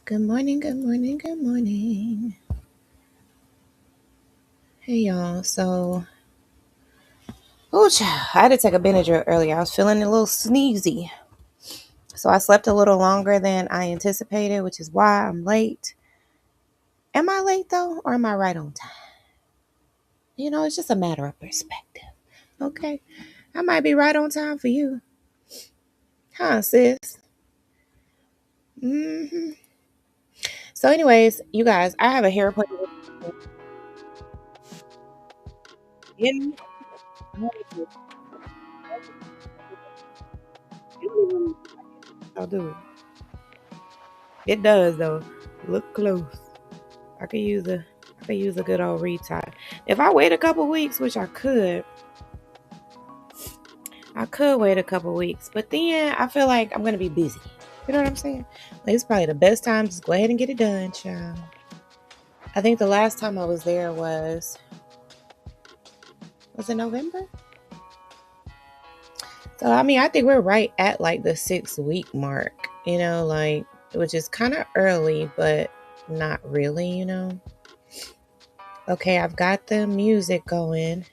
Good morning, good morning, good morning. Hey y'all. I had to take a Benadryl earlier. I was feeling a little sneezy. So I slept a little longer than I anticipated, which is why I'm late. Am I late though, or am I right on time? It's just a matter of perspective. Okay. I might be right on time for you. Huh, sis? hmm So, anyways, you guys, I have a hair appointment. In- I'll do it. It does though. Look close. I could use a good old retie. If I wait a couple weeks, which I could wait a couple weeks, but then I feel like I'm gonna be busy. You know what I'm saying? Like, it's probably the best time to just go ahead and get it done, child. I think the last time I was there was it November? So I mean, I think we're right at like the 6 week mark. Like, which is kind of early, but not really. Okay, I've got the music going.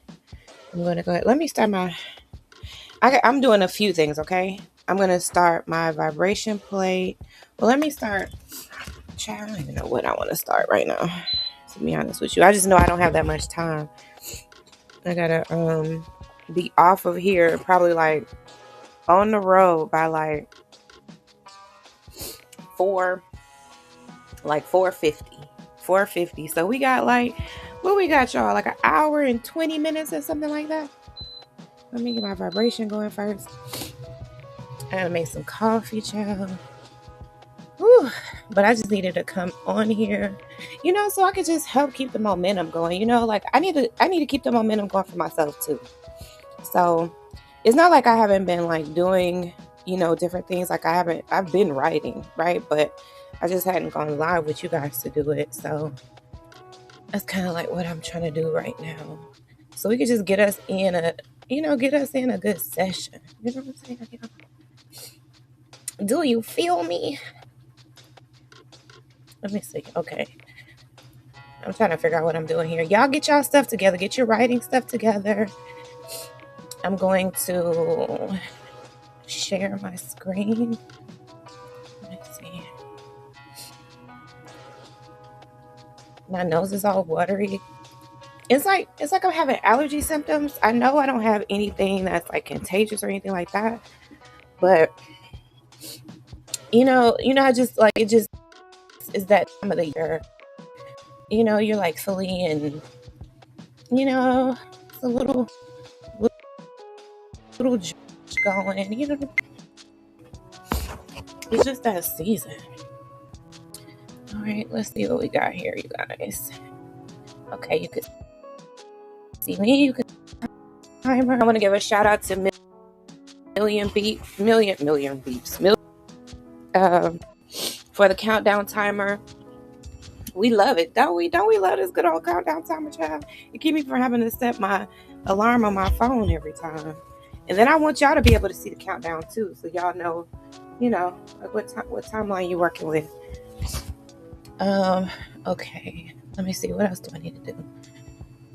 I'm gonna go ahead. Let me start I'm doing a few things, okay? I'm going to start my vibration plate. Well, let me start. Child, I don't even know what I want to start right now, to be honest with you. I just know I don't have that much time. I got to be off of here, probably like on the road by like 4, like 4:50. 4:50. So we got like, what we got, y'all? Like an hour and 20 minutes or something like that. Let me get my vibration going first. I gotta make some coffee, child. Whew. But I just needed to come on here, so I could just help keep the momentum going. Like I need to keep the momentum going for myself too. So it's not like I haven't been like doing, different things. Like I've been writing, right? But I just hadn't gone live with you guys to do it. So that's kind of like what I'm trying to do right now. So we could just get us in a good session. You know what I'm saying? Do you feel me? Let me see. Okay. I'm trying to figure out what I'm doing here. Y'all get y'all stuff together. Get your writing stuff together. I'm going to share my screen. Let's see. My nose is all watery. It's like I'm having allergy symptoms. I know I don't have anything that's like contagious or anything like that. But I just like it just is that time of the year. You're like fully and it's a little going, it's just that season. All right, let's see what we got here, you guys. Okay, you can see me. You can timer. I want to give a shout out to million beeps, for the countdown timer. We love it, don't we? Don't we love this good old countdown timer, child? It keep me from having to set my alarm on my phone every time. And then I want y'all to be able to see the countdown too, so y'all know, like what timeline you're working with. Okay. Let me see. What else do I need to do?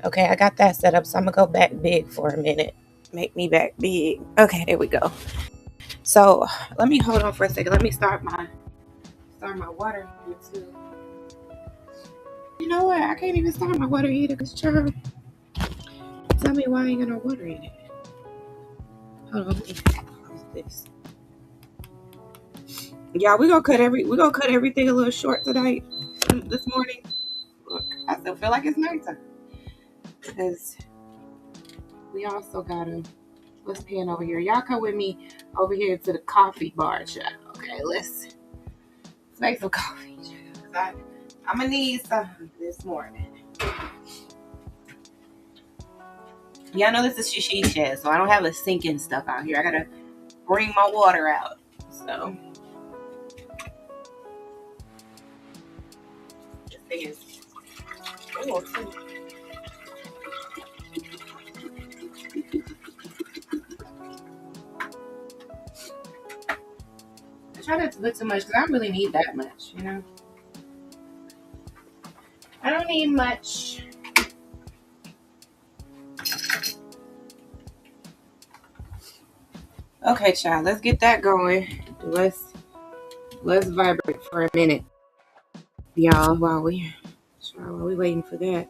Okay, I got that set up, so I'm gonna go back big for a minute. Make me back big. Okay, there we go. So let me hold on for a second. Let me start my water heater too. You know what? I can't even start my water heater because child, tell me why I ain't got no water in it. Hold on, let me close this. Yeah, we gonna cut everything a little short tonight. This morning. Look, I still feel like it's nighttime because we also gotta. Let's pan over here. Y'all come with me over here to the coffee bar, child. Okay, let's make some coffee, child. I'm gonna need something this morning. Yeah, I know this is Shishisha, so I don't have a sinking stuff out here. I gotta bring my water out. So this thing is. Oh, I try not to put too much because I don't really need that much, I don't need much. Okay, child, let's get that going. Let's vibrate for a minute, y'all, while we waiting for that.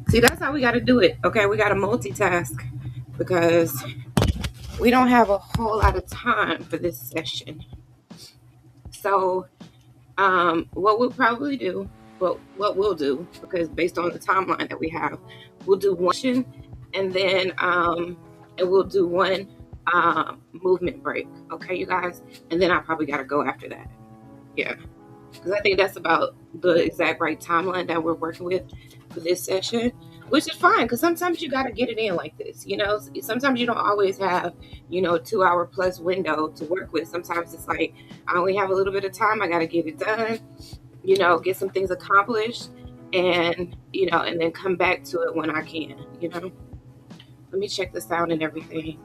See, that's how we got to do it. Okay, we got to multitask because we don't have a whole lot of time for this session. So, what we'll probably do, what we'll do, because based on the timeline that we have, we'll do one session, and then and we'll do one movement break. Okay, you guys, and then I probably got to go after that. Yeah, because I think that's about the exact right timeline that we're working with for this session, which is fine because sometimes you got to get it in like this. Sometimes you don't always have, 2 hour plus window to work with. Sometimes it's like, I only have a little bit of time. I got to get it done, get some things accomplished and, and then come back to it when I can. Let me check the sound and everything.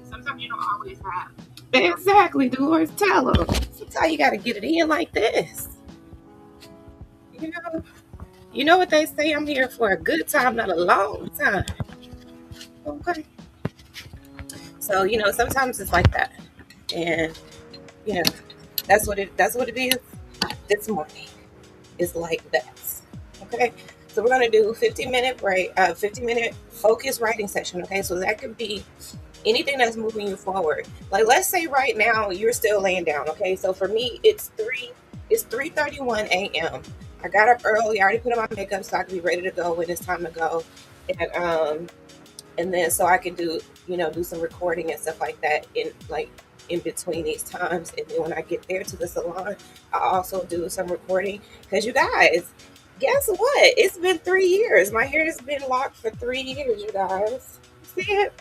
Sometimes you don't always have. Exactly, Dolores. Tell them. Sometimes you got to get it in like this. You know what they say? I'm here for a good time, not a long time. Okay. So sometimes it's like that, and that's what it is. This morning is like that. Okay. So we're gonna do 15-minute break, 15-minute focused writing session. Okay. So that could be anything that's moving you forward. Like, let's say right now you're still laying down. Okay. So for me, it's 3:31 a.m. I got up early. I already put on my makeup so I can be ready to go when it's time to go. And then so I can do some recording and stuff like that in between these times. And then when I get there to the salon, I also do some recording because you guys, guess what? It's been 3 years. My hair has been locked for 3 years, you guys. See it?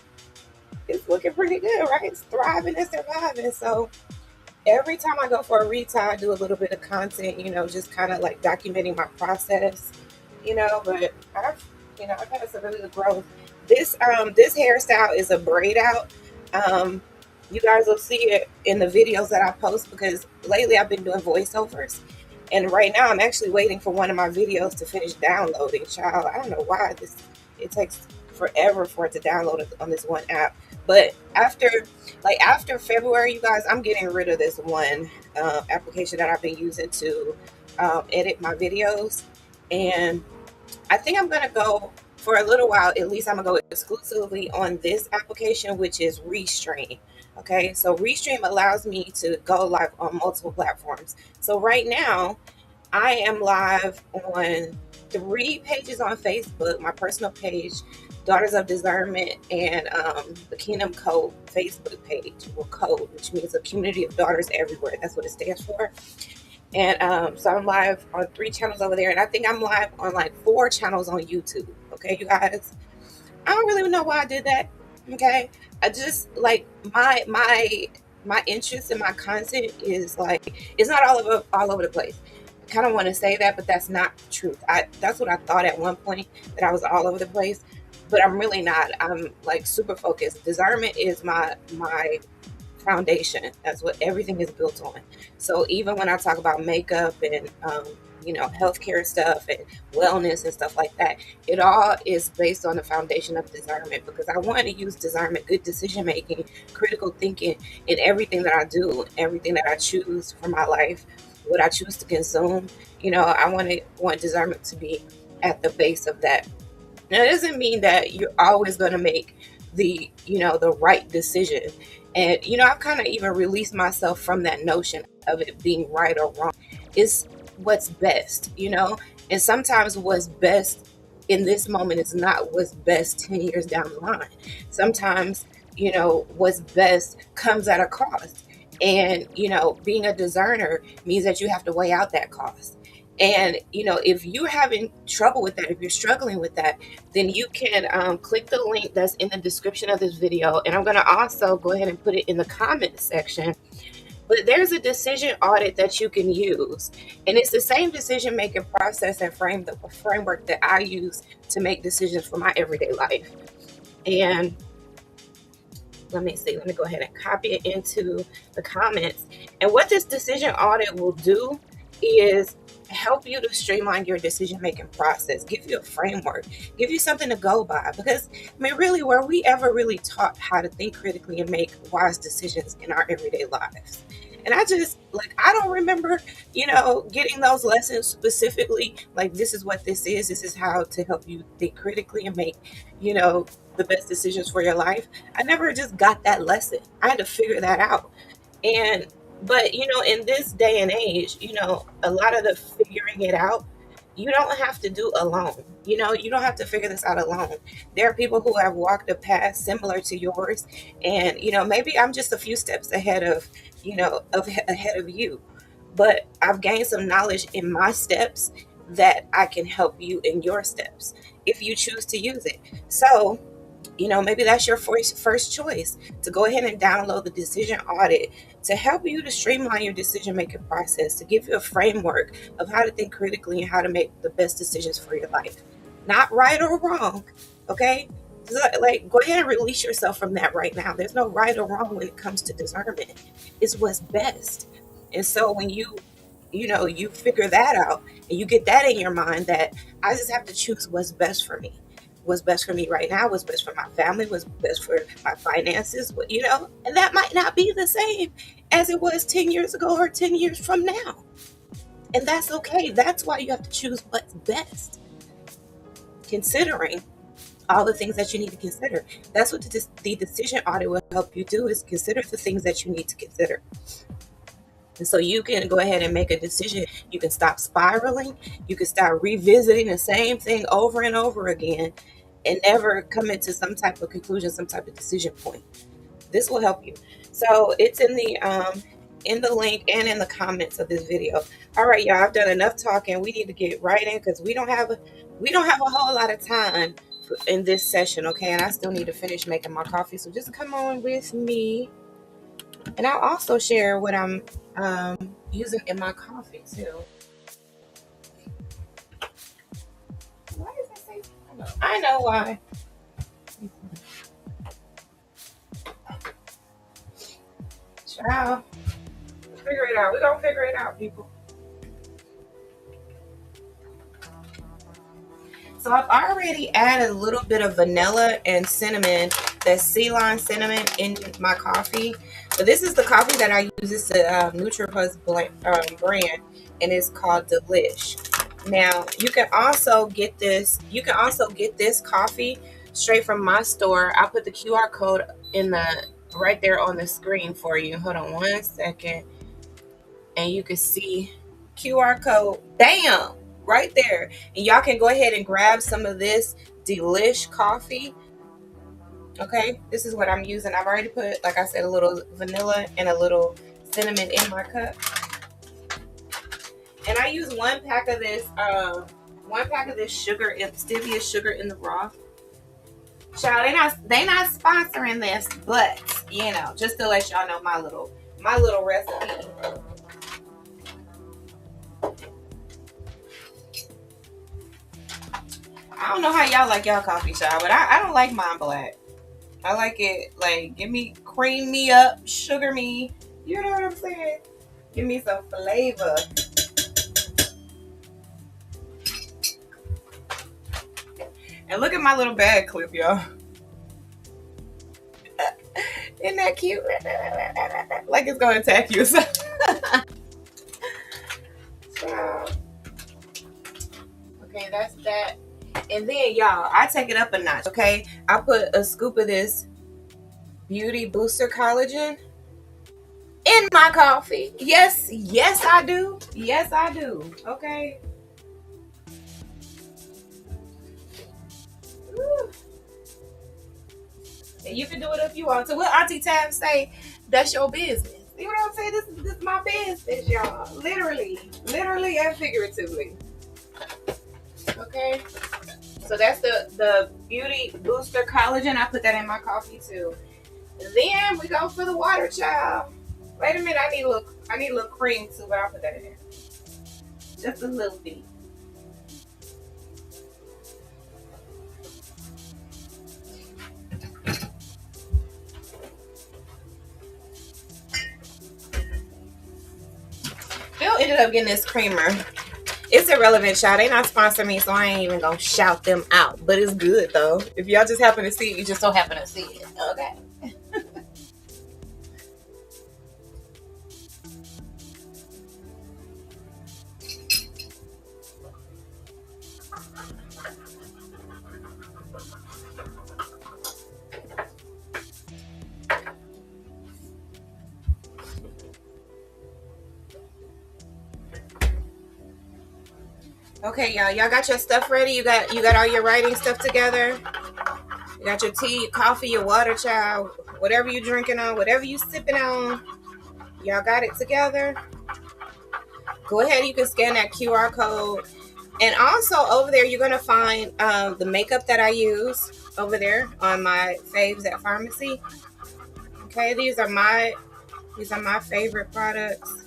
It's looking pretty good, right? It's thriving and surviving. So every time I go for a retie, I do a little bit of content, just kind of like documenting my process, but I've had some really good growth. This hairstyle is a braid out. You guys will see it in the videos that I post because lately I've been doing voiceovers. And right now I'm actually waiting for one of my videos to finish downloading, child. I don't know why it takes forever for it to download on this one app. But after February, you guys, I'm getting rid of this one application that I've been using to edit my videos. And I think I'm going to go for a little while. At least I'm going to go exclusively on this application, which is Restream. Okay, so Restream allows me to go live on multiple platforms. So right now, I am live on 3 pages on Facebook, my personal page, Daughters of Discernment, and the Kingdom Code Facebook page, or Code, which means a community of daughters everywhere. That's what it stands for. And so I'm live on 3 channels over there, and I think I'm live on like 4 channels on YouTube. Okay, you guys, I don't really know why I did that. Okay, I just like my interest in my content is like, it's not all over the place. I kind of want to say that, but that's not the truth. That's what I thought at one point, that I was all over the place, but I'm really not. I'm like super focused. Discernment is my foundation. That's what everything is built on. So even when I talk about makeup and healthcare stuff and wellness and stuff like that, it all is based on the foundation of discernment, because I want to use discernment, good decision making, critical thinking in everything that I do, everything that I choose for my life, what I choose to consume. I want discernment to be at the base of that. Now, it doesn't mean that you're always going to make the right decision. And I've kind of even released myself from that notion of it being right or wrong. It's what's best, and sometimes what's best in this moment is not what's best 10 years down the line. Sometimes what's best comes at a cost, and being a discerner means that you have to weigh out that cost. And if you're having trouble with that, if you're struggling with that, then you can click the link that's in the description of this video, and I'm going to also go ahead and put it in the comment section. But there's a decision audit that you can use, and it's the same decision making process and framework that I use to make decisions for my everyday life. And Let me see. Let me go ahead and copy it into the comments. And what this decision audit will do is help you to streamline your decision-making process, give you a framework, give you something to go by. Because, I mean, really, were we ever really taught how to think critically and make wise decisions in our everyday lives? And I just, like, I don't remember, getting those lessons specifically. Like, this is what this is. This is how to help you think critically and make, the best decisions for your life. I never just got that lesson. I had to figure that out. And, but, in this day and age, a lot of the figuring it out, you don't have to do alone. You don't have to figure this out alone. There are people who have walked a path similar to yours. And, maybe I'm just a few steps ahead ahead of you. But I've gained some knowledge in my steps that I can help you in your steps if you choose to use it. So, maybe that's your first choice, to go ahead and download the Decision Audit to help you to streamline your decision-making process, to give you a framework of how to think critically and how to make the best decisions for your life. Not right or wrong, okay? So, like, go ahead and release yourself from that right now. There's no right or wrong when it comes to discernment. It's what's best. And so when you figure that out and you get that in your mind, that I just have to choose what's best for me. What's best for me right now, what's best for my family, what's best for my finances, and that might not be the same as it was 10 years ago or 10 years from now. And that's okay. That's why you have to choose what's best, considering all the things that you need to consider. That's what the decision audit will help you do, is consider the things that you need to consider. And so you can go ahead and make a decision. You can stop spiraling. You can start revisiting the same thing over and over again and never come into some type of conclusion, some type of decision point. This will help you. So it's in the link and in the comments of this video. All right, y'all, I've done enough talking. We need to get right in because we don't have a whole lot of time in this session, okay? And I still need to finish making my coffee. So just come on with me. And I'll also share what I'm using in my coffee too. Why does it say? I know why. Child, figure it out. We're gonna figure it out, people. So I've already added a little bit of vanilla and cinnamon, that sea lime cinnamon, in my coffee. But this is the coffee that I use. It's a NutriPlus brand, and it's called Delish. Now you can also get this. Coffee straight from my store. I'll put the QR code right there on the screen for you. Hold on 1 second, and you can see QR code. Bam! Right there. And y'all can go ahead and grab some of this Delish coffee. Okay, this is what I'm using. I've already put, like I said, a little vanilla and a little cinnamon in my cup. And I use 1 pack of this sugar, stevia sugar in the raw. Child, they not sponsoring this, but just to let y'all know my little recipe. I don't know how y'all like y'all coffee, child, but I don't like mine black. I like it, like, cream me up, sugar me. You know what I'm saying? Give me some flavor. And look at my little bag clip, y'all. Isn't that cute? Like it's going to attack you. Okay, that's that. And then, y'all, I take it up a notch, okay? I put a scoop of this Beauty Booster Collagen in my coffee. Yes, I do. Yes, I do. Okay. Woo. And you can do it if you want to. What Auntie Tab say, that's your business. You know what I'm saying? This is my business, y'all. Literally and figuratively. Okay. So that's the Beauty Booster Collagen. I put that in my coffee too. Then we go for the water, child. Wait a minute, I need a little cream too, but I'll put that in there. Just a little bit. y'all ended up getting this creamer. It's irrelevant, y'all. They not sponsoring me, so I ain't even gonna shout them out. But it's good though. If y'all just happen to see it, you just don't happen to see it. Okay. Okay, y'all got your stuff ready? You got all your writing stuff together? You got your tea, your coffee, your water, child, whatever you drinking on, whatever you sipping on. Y'all got it together? Go ahead, you can scan that QR code. And also over there, you're gonna find the makeup that I use over there on my faves at pharmacy. Okay, these are my favorite products.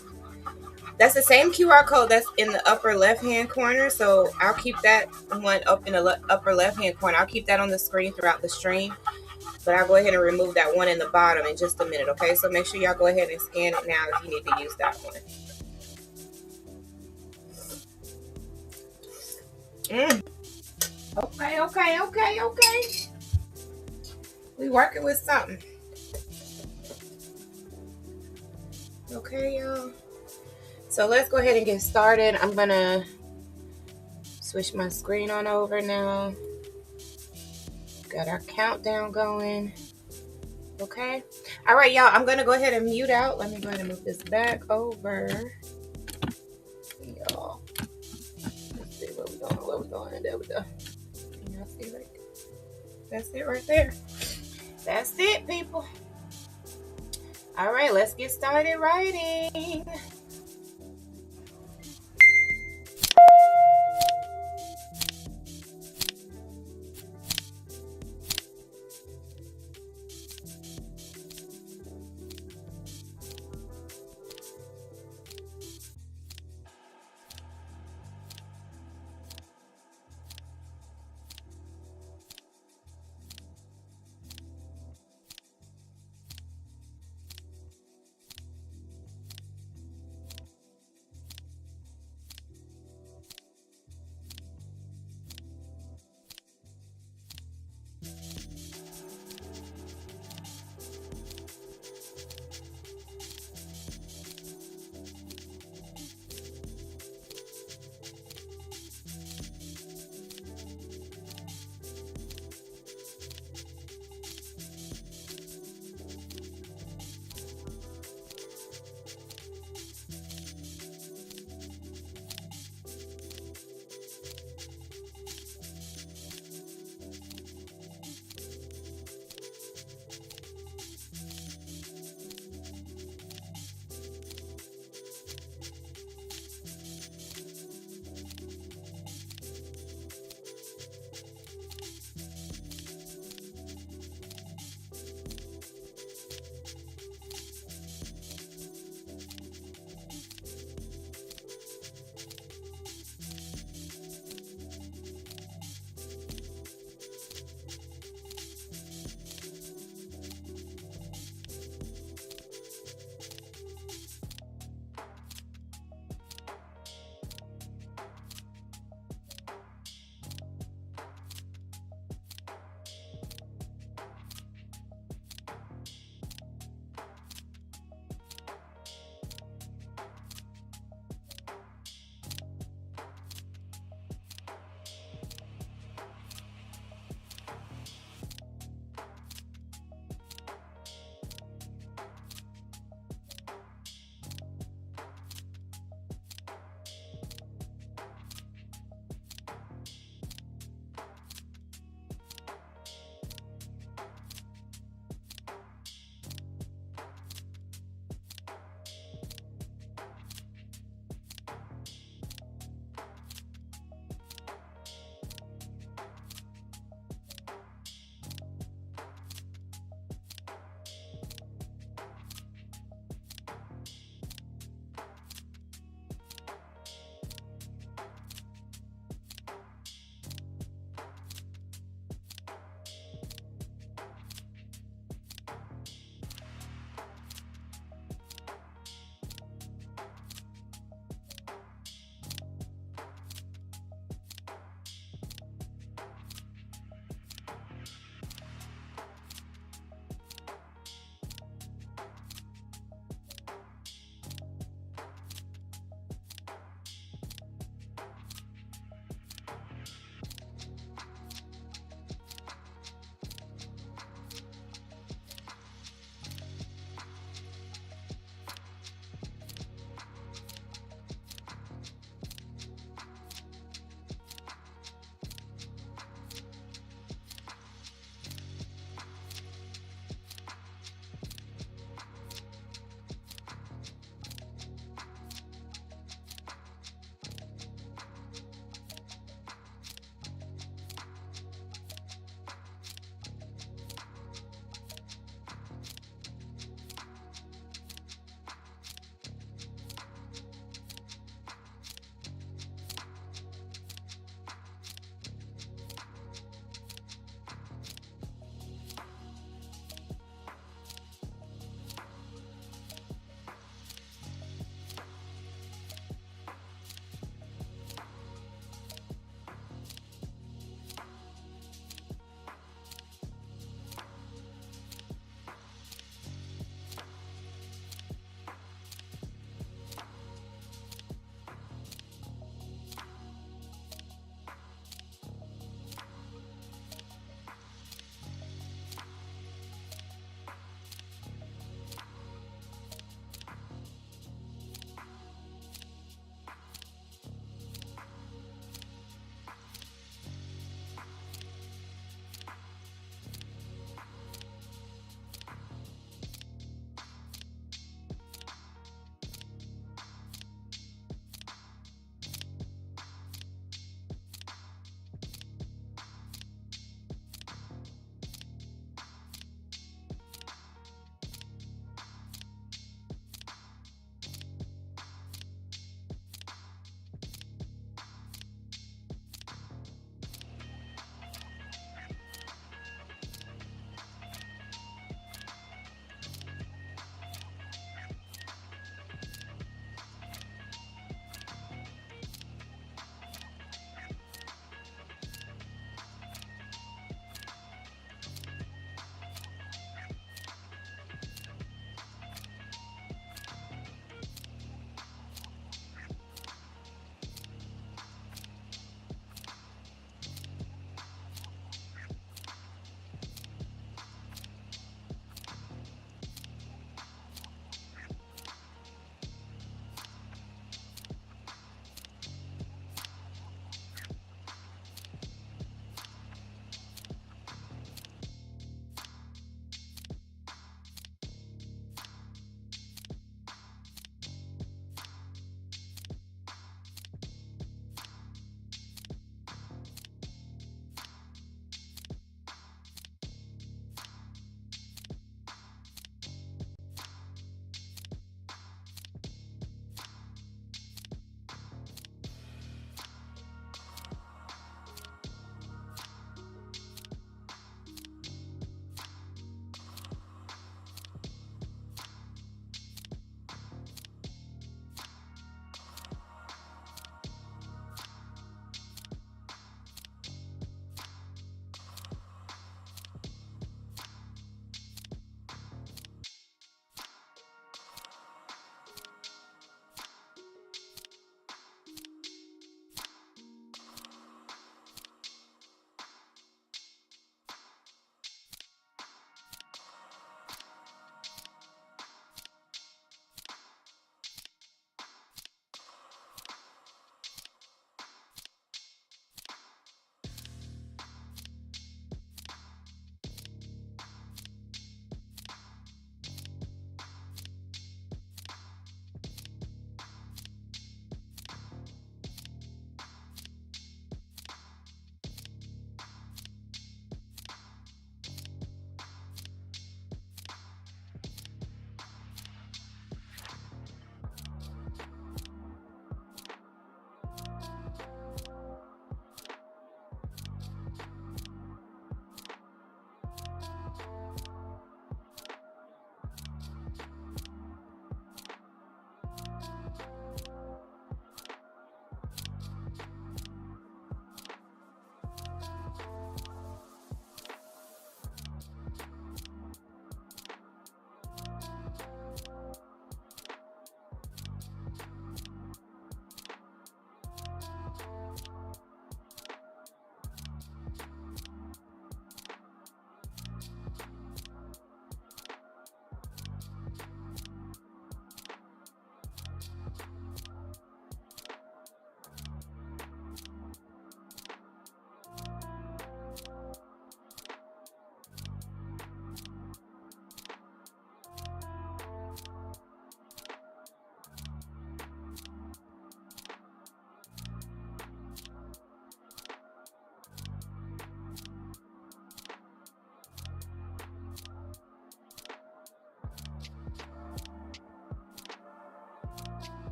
That's the same QR code that's in the upper left-hand corner. So I'll keep that one up in the upper left-hand corner. I'll keep that on the screen throughout the stream. But I'll go ahead and remove that one in the bottom in just a minute, okay? So make sure y'all go ahead and scan it now if you need to use that one. Okay. We working with something. Okay, y'all. So let's go ahead and get started. I'm gonna switch my screen on over now. Got our countdown going. Okay. All right, y'all. I'm gonna go ahead and mute out. Let me go ahead and move this back over. Y'all. Let's see where we going. There we go. Can y'all see right there? That's it right there. That's it, people. All right, let's get started writing.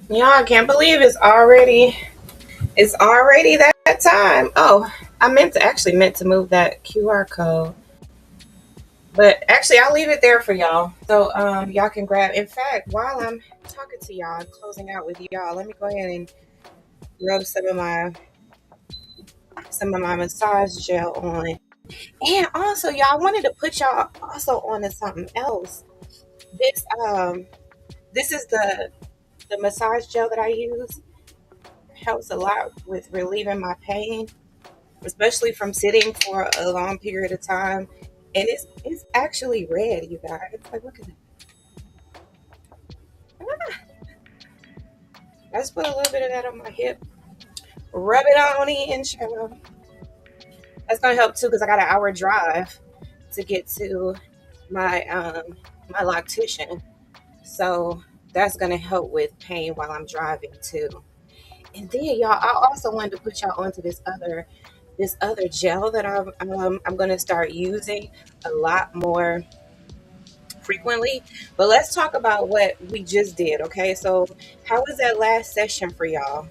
Yeah, I can't believe it's already that time. Oh, I meant to move that QR code. But actually I'll leave it there for y'all. So y'all can grab, in fact, while I'm talking to y'all and closing out with y'all, let me go ahead and rub some of my massage gel on. And also, y'all, I wanted to put y'all also on to something else. This this is the massage gel that I use. Helps a lot with relieving my pain, especially from sitting for a long period of time. And it's actually red, you guys. Like, look at that. I just put a little bit of that on my hip. Rub it on in, child. That's gonna help too, because I got an hour drive to get to my loctician. So that's gonna help with pain while I'm driving too. And then y'all, I also wanted to put y'all onto this other gel that I'm gonna start using a lot more frequently. But let's talk about what we just did. Okay, so how was that last session for y'all?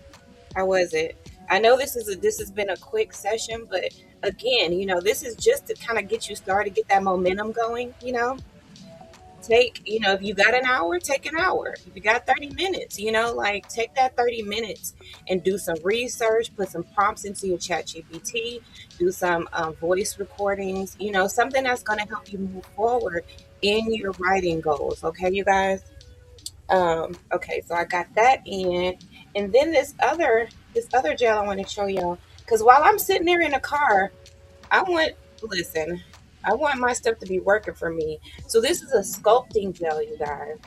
How was it? I know this has been a quick session, but again, this is just to kind of get you started, get that momentum going. If you got an hour, take an hour. If you got 30 minutes, like take that 30 minutes and do some research, put some prompts into your chat GPT, do some voice recordings, something that's going to help you move forward in your writing goals. Okay, you guys? Okay, so I got that in. And then this other gel I want to show y'all. Because while I'm sitting there in the car, I want, listen, I want my stuff to be working for me. So this is a sculpting gel, you guys.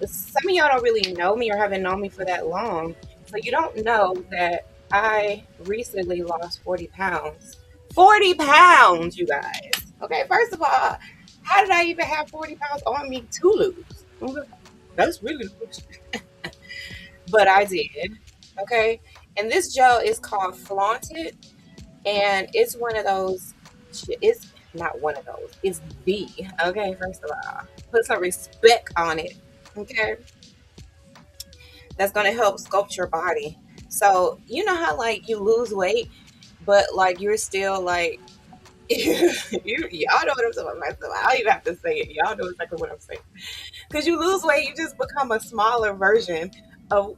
Some of y'all don't really know me or haven't known me for that long. So you don't know that I recently lost 40 pounds. 40 pounds, you guys. Okay, first of all, how did I even have 40 pounds on me to lose? That's really, but I did. Okay. And this gel is called Flaunted. And it's one of those, it's not one of those, it's the, okay, first of all, put some respect on it, okay? That's going to help sculpt your body. So, you know how, like, you lose weight, but, like, you're still, like, y'all know what I'm talking about. I don't even have to say it. Y'all know exactly what I'm saying. Because you lose weight, you just become a smaller version of,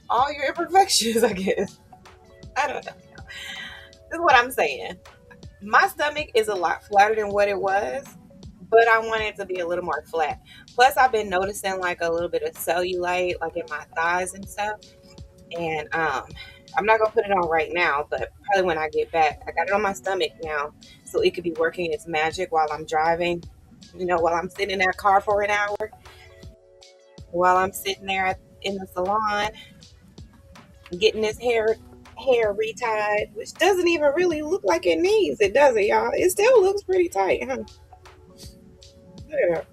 all your imperfections, I guess. I don't know. This is what I'm saying. My stomach is a lot flatter than what it was, but I want it to be a little more flat. Plus, I've been noticing like a little bit of cellulite, like in my thighs and stuff. And I'm not gonna put it on right now, but probably when I get back. I got it on my stomach now, so it could be working its magic while I'm driving. While I'm sitting in that car for an hour, while I'm sitting there in the salon getting this hair retied, which doesn't even really look like it needs it, does it, y'all? It still looks pretty tight, huh? Yeah,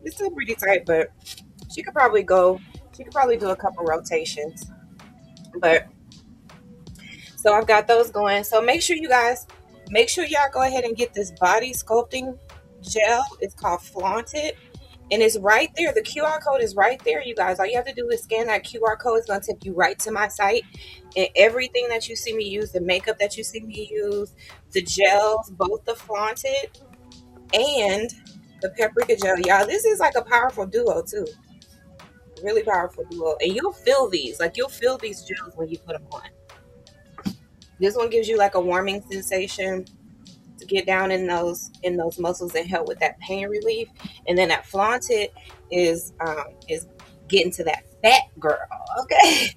it's still pretty tight, but she could probably go. She could probably do a couple rotations. But so I've got those going. So make sure y'all go ahead and get this body sculpting gel. It's called Flaunted. And it's right there. The QR code is right there, you guys. All you have to do is scan that QR code. It's going to take you right to my site. And everything that you see me use, the makeup that you see me use, the gels, both the Flaunted and the paprika gel. Y'all, this is like a powerful duo, too. Really powerful duo. And you'll feel these. Like, you'll feel these gels when you put them on. This one gives you like a warming sensation to get down in those muscles and help with that pain relief. And then that Flaunted is getting to that fat girl. Okay.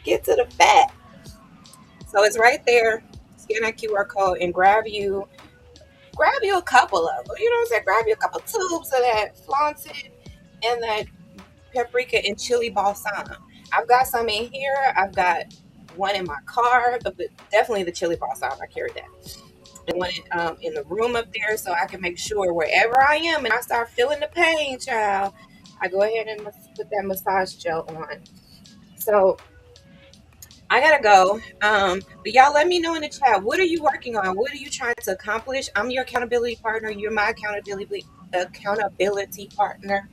Get to the fat. So it's right there. Scan that QR code and grab you a couple of them. You know what I'm saying? Grab you a couple tubes of that Flaunted and that paprika and chili balsam. I've got some in here. I've got one in my car, but definitely the chili balsam. I carry that. And one in the room up there, so I can make sure wherever I am and I start feeling the pain, child, I go ahead and put that massage gel on. So I gotta go. But y'all let me know in the chat. What are you working on? What are you trying to accomplish? I'm your accountability partner. You're my accountability partner.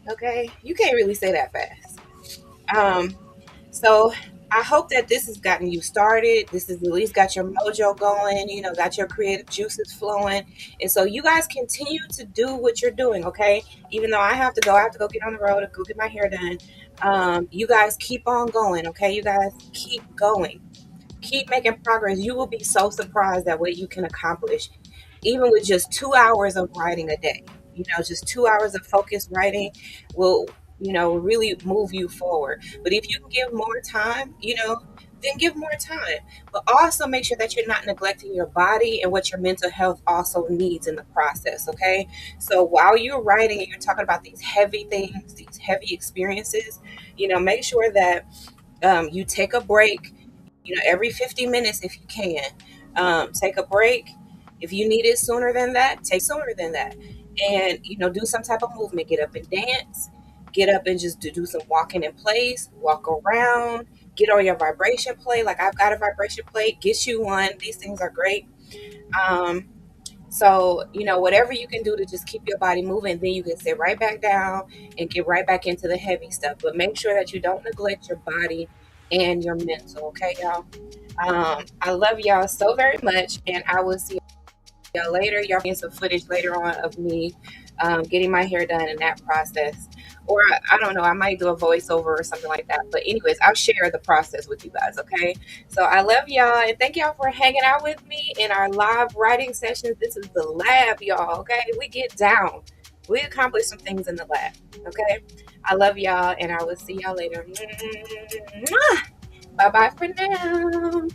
Okay, you can't really say that fast. Um, so I hope that this has gotten you started. This has at least got your mojo going, got your creative juices flowing. And so you guys continue to do what you're doing, okay? Even though I have to go get on the road and go get my hair done. You guys keep on going, okay? You guys keep going. Keep making progress. You will be so surprised at what you can accomplish, even with just 2 hours of writing a day. Just 2 hours of focused writing will, really move you forward. But if you can give more time, then give more time. But also make sure that you're not neglecting your body and what your mental health also needs in the process, okay? So while you're writing and you're talking about these heavy things, these heavy experiences, make sure that you take a break, every 50 minutes if you can. Take a break. If you need it sooner than that, take sooner than that. And, do some type of movement. Get up and dance. Get up and just do some walking in place, walk around, get on your vibration plate. Like I've got a vibration plate, get you one. These things are great. Um, so, whatever you can do to just keep your body moving, then you can sit right back down and get right back into the heavy stuff. But make sure that you don't neglect your body and your mental, okay, y'all? I love y'all so very much, and I will see y'all later. Y'all getting some footage later on of me getting my hair done in that process. Or I don't know, I might do a voiceover or something like that. But anyways, I'll share the process with you guys, okay? So I love y'all, and thank y'all for hanging out with me in our live writing sessions. This is the lab, y'all, okay? We get down. We accomplish some things in the lab, okay? I love y'all, and I will see y'all later. Bye-bye for now.